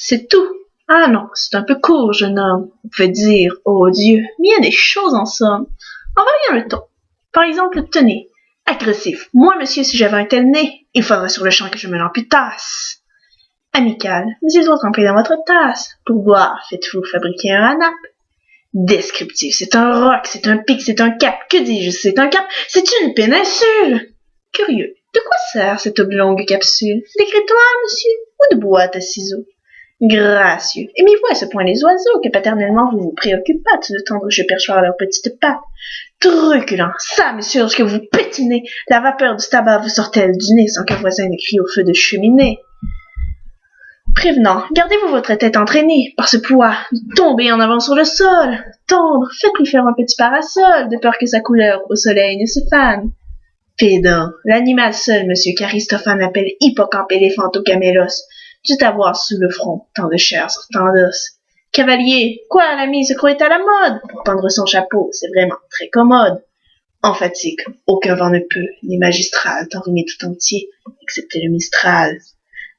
C'est tout. Ah non, c'est un peu court, jeune homme. On peut dire, oh Dieu, mais il y a des choses en somme. En variant le ton. Par exemple, tenez, agressif. Moi, monsieur, si j'avais un tel nez, il faudrait sur le champ que je me l'amputasse. Amical, mais il doit tremper dans votre tasse. Pour boire, faites-vous fabriquer un hanap. Descriptif, c'est un roc, c'est un pic, c'est un cap. Que dis-je, c'est un cap, c'est une péninsule. Curieux, de quoi sert cette oblongue capsule? D'écritoire, monsieur, ou de boîte à ciseaux? Gracieux, aimez-vous à ce point les oiseaux que paternellement vous vous préoccupâtes de tendre jeux perchoirs à leurs petites pattes? Truculent, ça, monsieur, lorsque vous pétinez, la vapeur du tabac vous sort-elle du nez sans qu'un voisin ne crie au feu de cheminée? Prévenant, gardez-vous votre tête entraînée par ce poids, tombez en avant sur le sol, tendre, faites-lui faire un petit parasol, de peur que sa couleur au soleil ne se fane. Pédant, l'animal seul, monsieur qu'Aristophane appelle hippocampe éléphantocamélos, dut avoir sous le front tant de chair sur tant d'os. Cavalier, quoi, l'ami se croit à la mode, pour prendre son chapeau, c'est vraiment très commode. En fatigue, aucun vent ne peut, ni magistral, t'enrhumer tout entier, excepté le Mistral.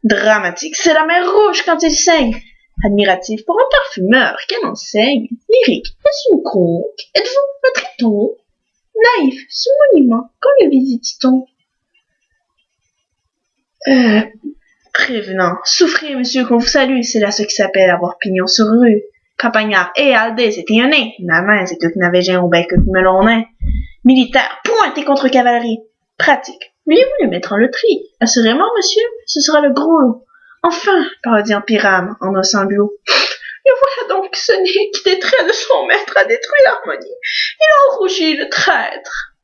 Dramatique, c'est la mer rouge quand il saigne. Admiratif pour un parfumeur, quelle enseigne. Lyrique, est-ce une conque? Êtes-vous un triton? Naïf, ce monument, quand le visite-t-on? Prévenant, souffrez, monsieur, qu'on vous salue, c'est là ce qui s'appelle avoir pignon sur rue. Campagnard, Aldé, c'était un nain. Nanin, c'est que n'avait j'ai au bec que melon nain. Militaire, pointez contre cavalerie. Pratique. Voulez-vous le mettre en loterie? Assurément, monsieur, ce sera le gros lot. Enfin, parodie en pyrame, en un sanglot. Et voilà donc ce nez qui, des traits de son maître, a détruit l'harmonie. Il a rougit le traître.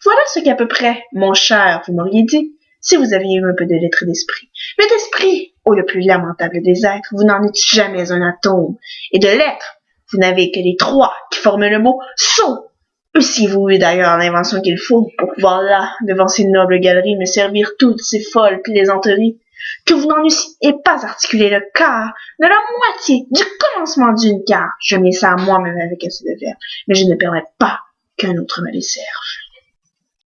Voilà ce qu'à peu près, mon cher, vous m'auriez dit, si vous aviez eu un peu de lettres d'esprit. Mais d'esprit, ô le plus lamentable des êtres, vous n'en êtes jamais un atome. Et de lettres, vous n'avez que les trois qui forment le mot sot. Eussiez-vous eu d'ailleurs l'invention qu'il faut pour pouvoir là, devant ces nobles galeries, me servir toutes ces folles plaisanteries, que vous n'en eussiez pas articulé le quart, de la moitié, du commencement d'une quart. Je mets ça à moi-même avec assez de verre, mais je ne permets pas qu'un autre me les serve.